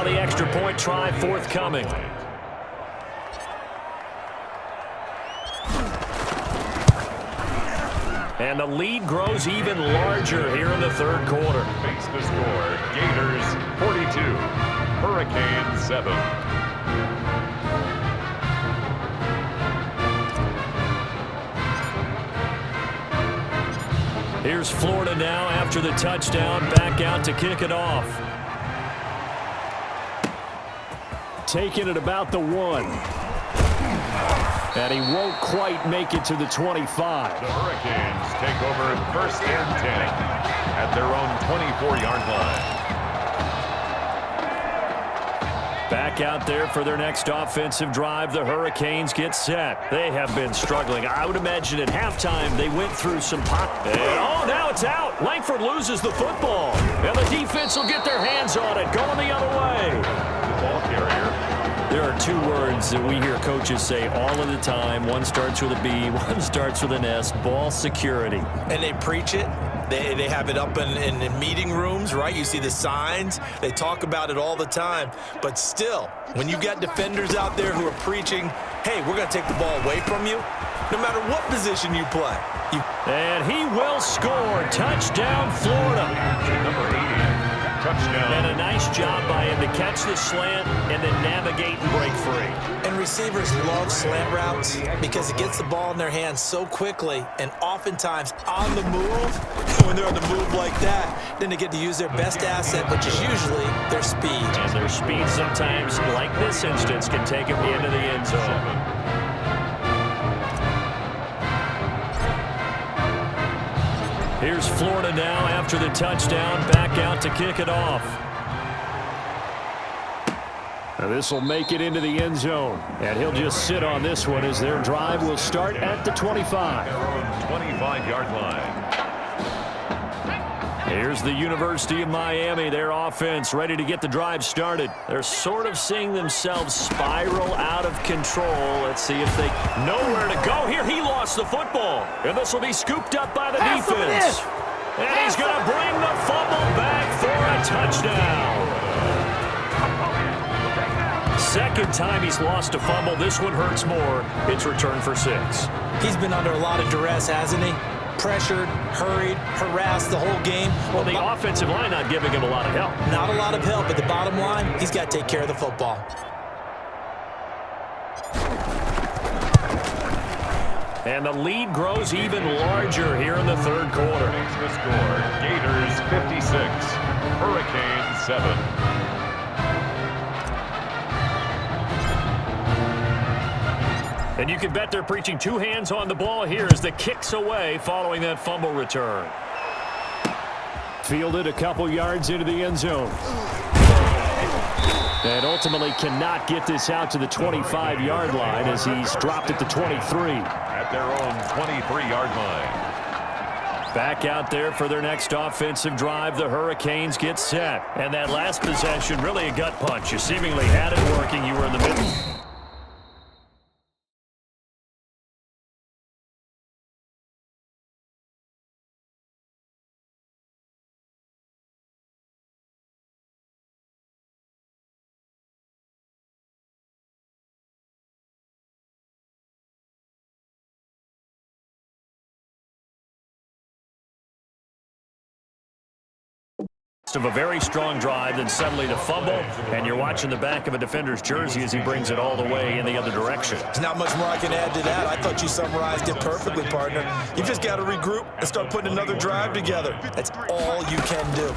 Now the extra point try forthcoming. And the lead grows even larger here in the third quarter. Makes the score. Gators 42, Hurricanes 7. Here's Florida now after the touchdown, back out to kick it off. Taking it about the 1. And he won't quite make it to the 25. The Hurricanes take over 1st and 10 at their own 24-yard line. Back out there for their next offensive drive. The Hurricanes get set. They have been struggling. I would imagine at halftime they went through some oh, now it's out. Langford loses the football. And the defense will get their hands on it, going the other way. The ball carrier. There are 2 words that we hear coaches say all of the time. One starts with a B, one starts with an S. Ball security. And they preach it. They have it up in meeting rooms, right? You see the signs. They talk about it all the time. But still, when you got defenders out there who are preaching, hey, we're going to take the ball away from you, no matter what position you play. And he will score. Touchdown, Florida. Number 80. Touchdown. And a nice job by him to catch the slant and then navigate and break free. And receivers love slant routes because it gets the ball in their hands so quickly and oftentimes on the move. When they're on the move like that, then they get to use their best asset, which is usually their speed. And their speed sometimes, like this instance, can take them into the end zone. Here's Florida now after the touchdown, back out to kick it off. This will make it into the end zone, and he'll just sit on this one as their drive will start at the 25. 25-yard line. Here's the University of Miami, their offense ready to get the drive started. They're sort of seeing themselves spiral out of control. Let's see if they know where to go. Here, he lost the football, and this will be scooped up by the defense. And he's going to bring the fumble back for a touchdown. Second time he's lost a fumble. This one hurts more. It's returned for 6. He's been under a lot of duress, hasn't he? Pressured, hurried, harassed the whole game. Well, the offensive line not giving him a lot of help. Not a lot of help, but the bottom line, he's got to take care of the football. And the lead grows even larger here in the third quarter. Makes the score. Gators 56, Hurricanes 7. And you can bet they're preaching 2 hands on the ball here as the kick's away following that fumble return. Fielded a couple yards into the end zone. And ultimately cannot get this out to the 25-yard line as he's dropped at the 23. At their own 23-yard line. Back out there for their next offensive drive. The Hurricanes get set. And that last possession, really a gut punch. You seemingly had it working. You were in the middle. Of a very strong drive, then suddenly the fumble, and you're watching the back of a defender's jersey as he brings it all the way in the other direction. There's not much more I can add to that. I thought you summarized it perfectly, partner. You just got to regroup and start putting another drive together. That's all you can do.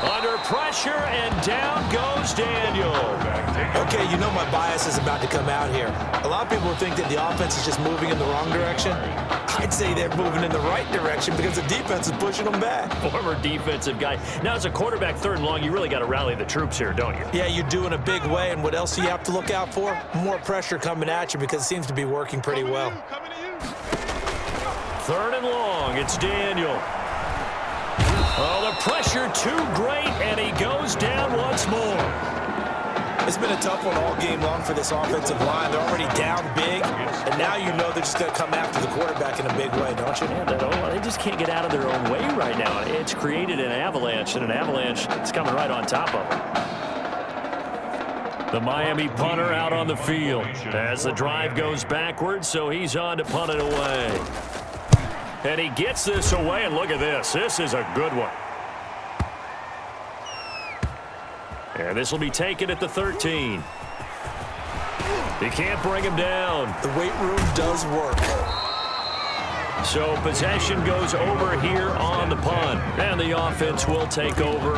Under pressure, and down goes Daniel. Okay, you know my bias is about to come out here. A lot of people think that the offense is just moving in the wrong direction. I'd say they're moving in the right direction because the defense is pushing them back. Former defensive guy. Now, as a quarterback, 3rd and long, you really got to rally the troops here, don't you? Yeah, you do in a big way. And what else do you have to look out for? More pressure coming at you because it seems to be working pretty well. 3rd and long, it's Daniel. Oh, the pressure too great, and he goes down once more. It's been a tough one all game long for this offensive line. They're already down big, and now you know they're just going to come after the quarterback in a big way, don't you? Yeah, they just can't get out of their own way right now. It's created an avalanche, and an avalanche is coming right on top of them. The Miami punter out on the field as the drive goes backwards, so he's on to punt it away. And he gets this away, and look at this. This is a good one. And this will be taken at the 13. He can't bring him down. The weight room does work. So possession goes over here on the punt. And the offense will take over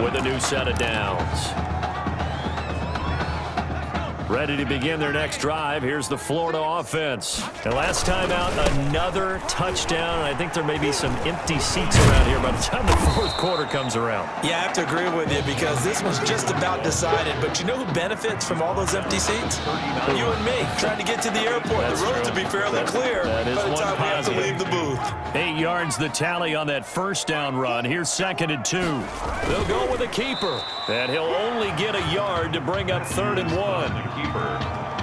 with a new set of downs. Ready to begin their next drive. Here's the Florida offense. And last time out, another touchdown. I think there may be some empty seats around here by the time the fourth quarter comes around. Yeah, I have to agree with you because this one's just about decided. But you know who benefits from all those empty seats? You and me, trying to get to the airport. That's the road true. to be fairly clear by the time we have to leave the booth. 8 yards the tally on that first down run. Here's 2nd and 2. They'll go with a keeper. And he'll only get a yard to bring up 3rd and 1.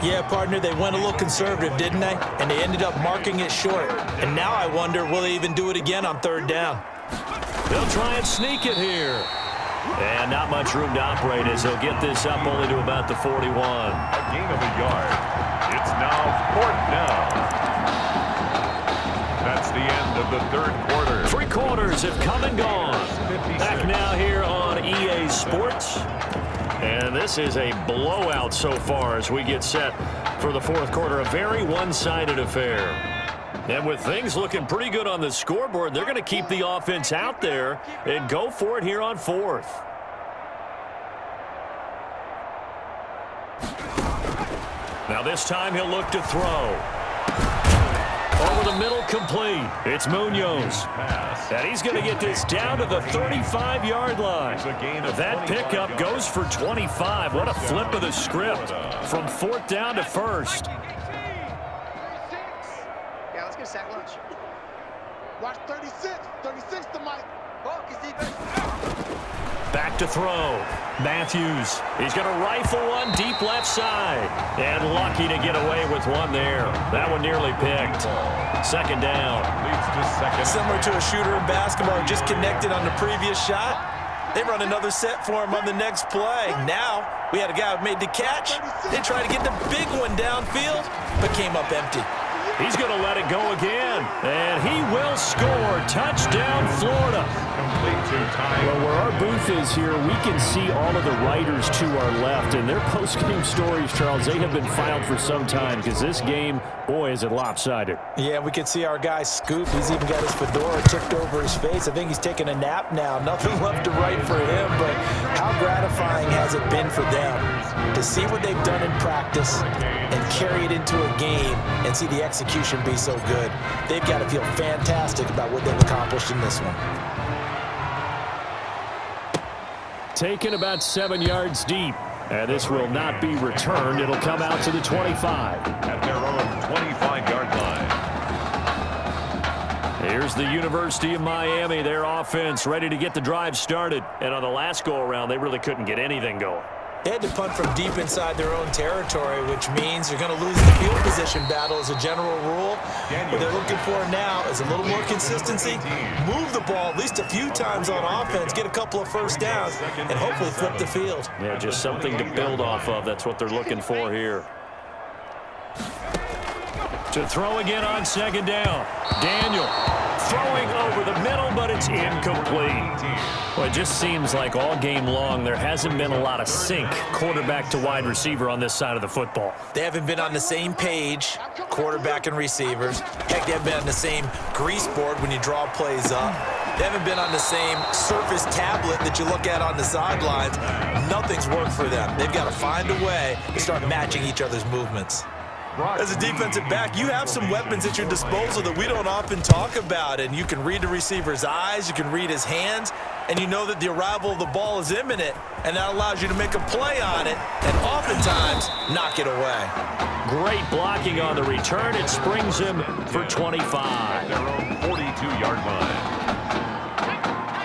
Yeah, partner, they went a little conservative, didn't they? And they ended up marking it short. And now I wonder, will they even do it again on 3rd down? They'll try and sneak it here. And not much room to operate as he'll get this up only to about the 41. A gain of a yard. It's now 4th down. That's the end of the 3rd quarter. 3 quarters have come and gone. Back now here on EA Sports. And this is a blowout so far as we get set for the 4th quarter. A very one-sided affair. And with things looking pretty good on the scoreboard, they're going to keep the offense out there and go for it here on 4th. Now this time he'll look to throw. Over the middle, complete. It's Munoz. And he's going to get this down to the 35-yard line. That pickup goes for 25. What a flip of the script from 4th down to 1st. Yeah, let's get a sack lunch. Watch 36. 36 to Mike. Focus defense. Back to throw. Matthews. He's going to rifle one deep left side. And lucky to get away with one there. That one nearly picked. 2nd down. Similar to a shooter in basketball who just connected on the previous shot. They run another set for him on the next play. Now, we had a guy who made the catch. They tried to get the big one downfield, but came up empty. He's going to let it go again. And he will score. Touchdown, Florida. Well, where our booth is here, we can see all of the writers to our left. And their post-game stories, Charles, they have been filed for some time because this game, boy, is it lopsided. Yeah, we can see our guy Scoop. He's even got his fedora tipped over his face. I think he's taking a nap now. Nothing left to write for him, but how gratifying has it been for them to see what they've done in practice and carry it into a game and see the execution be so good. They've got to feel fantastic about what they've accomplished in this one. Taken about 7 yards deep. And this will not be returned. It'll come out to the 25. At their own 25-yard line. Here's the University of Miami, their offense ready to get the drive started. And on the last go-around, they really couldn't get anything going. They had to punt from deep inside their own territory, which means you're going to lose the field position battle as a general rule. What they're looking for now is a little more consistency, move the ball at least a few times on offense, get a couple of first downs, and hopefully flip the field. Yeah, just something to build off of. That's what they're looking for here. To throw again on 2nd down. Daniel throwing over the middle, but it's incomplete. Well, it just seems like all game long there hasn't been a lot of sync quarterback to wide receiver on this side of the football. They haven't been on the same page, quarterback and receivers. Heck, they haven't been on the same grease board when you draw plays up. They haven't been on the same surface tablet that you look at on the sidelines. Nothing's worked for them. They've got to find a way to start matching each other's movements. As a defensive back, you have some weapons at your disposal that we don't often talk about, and you can read the receiver's eyes, you can read his hands, and you know that the arrival of the ball is imminent, and that allows you to make a play on it and oftentimes knock it away. Great blocking on the return. It springs him for 25. Their own 42-yard line.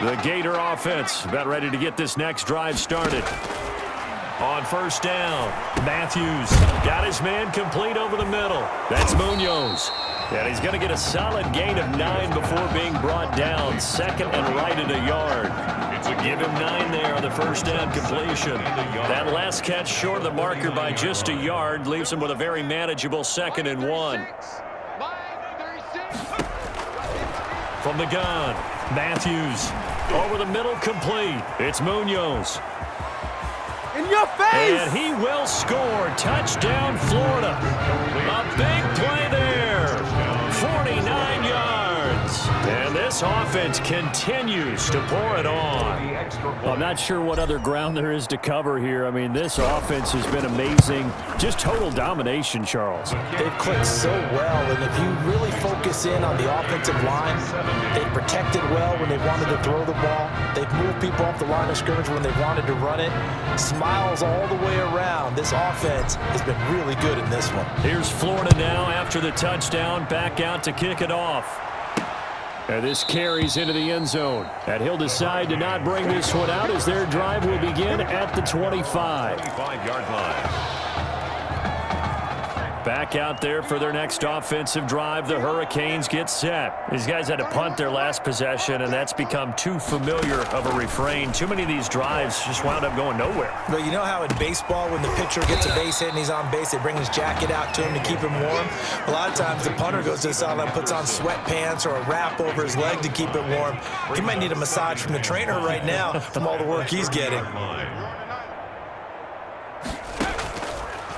The Gator offense about ready to get this next drive started. On first down, Matthews got his man complete over the middle. That's Munoz. And he's going to get a solid gain of 9 before being brought down. Second and right at a yard. Give him 9 there on the first down completion. That last catch short of the marker by just a yard leaves him with a very manageable 2nd and 1. From the gun, Matthews over the middle, complete. It's Munoz. In your face! And he will score. Touchdown, Florida. A big play there. 49 yards. And this offense continues to pour it on. I'm not sure what other ground there is to cover here. I mean, this offense has been amazing. Just total domination, Charles. They've clicked so well, and if you really focus in on the offensive line, they've protected well when they wanted to throw the ball. They've moved people off the line of scrimmage when they wanted to run it. Smiles all the way around. This offense has been really good in this one. Here's Florida now after the touchdown, back out to kick it off. And this carries into the end zone. And he'll decide to not bring this one out as their drive will begin at the 25. 25-yard line. Back out there for their next offensive drive. The Hurricanes get set. These guys had to punt their last possession, and that's become too familiar of a refrain. Too many of these drives just wound up going nowhere. But you know how in baseball, when the pitcher gets a base hit and he's on base, they bring his jacket out to him to keep him warm? A lot of times the punter goes to the sideline, puts on sweatpants or a wrap over his leg to keep it warm. He might need a massage from the trainer right now from all the work he's getting.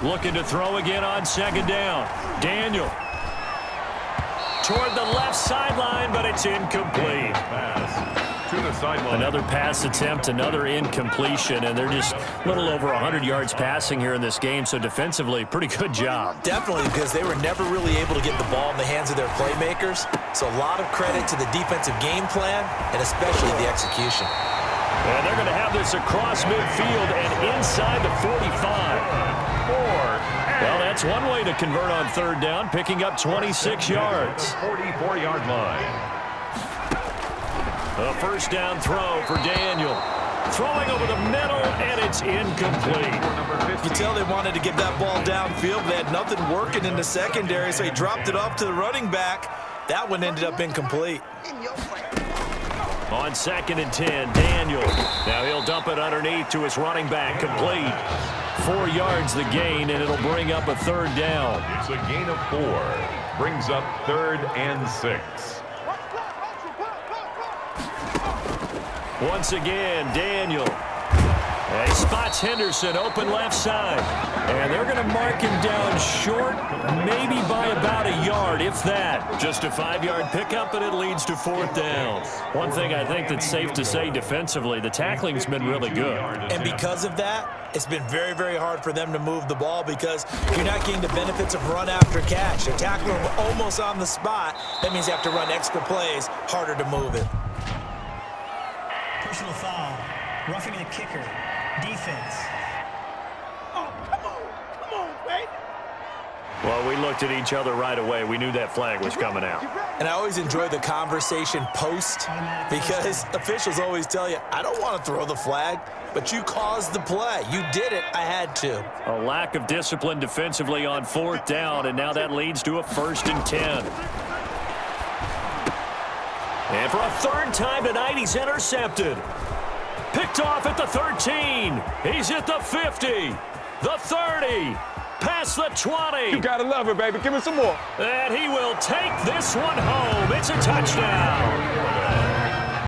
Looking to throw again on second down. Daniel. Toward the left sideline, but it's incomplete. Pass to the sideline. Another pass attempt, another incompletion, and they're just a little over 100 yards passing here in this game, so defensively, pretty good job. Definitely, because they were never really able to get the ball in the hands of their playmakers. So a lot of credit to the defensive game plan and especially the execution. And they're going to have this across midfield and inside the 45. Well, that's one way to convert on third down, picking up 26 yards. 44-yard line. A first down throw for Daniel. Throwing over the middle, and it's incomplete. You tell they wanted to get that ball downfield. They had nothing working in the secondary, so he dropped it off to the running back. That one ended up incomplete. On 2nd and 10, Daniel. Now he'll dump it underneath to his running back, complete. 4 yards the gain, and it'll bring up a third down. It's a gain of 4. Brings up 3rd and 6. Once again, Daniel. And he spots Henderson open left side. And they're going to mark him down short, maybe by about a yard, if that. Just a 5-yard pickup, and it leads to 4th down. One thing I think that's safe to say defensively, the tackling's been really good. And because of that, it's been very, very hard for them to move the ball because you're not getting the benefits of run after catch. They're tackling them almost on the spot. That means you have to run extra plays, harder to move it. Personal foul, roughing the kicker, defense. Oh, come on, baby. Well, we looked at each other right away. We knew that flag was coming out. And I always enjoy the conversation post because officials always tell you, I don't want to throw the flag, but you caused the play. You did it. I had to. A lack of discipline defensively on 4th down, and now that leads to a 1st and 10. And for a 3rd time tonight, he's intercepted. Picked off at the 13. He's at the 50, the 30, past the 20. You gotta love it, baby. Give me some more. And he will take this one home. It's a touchdown.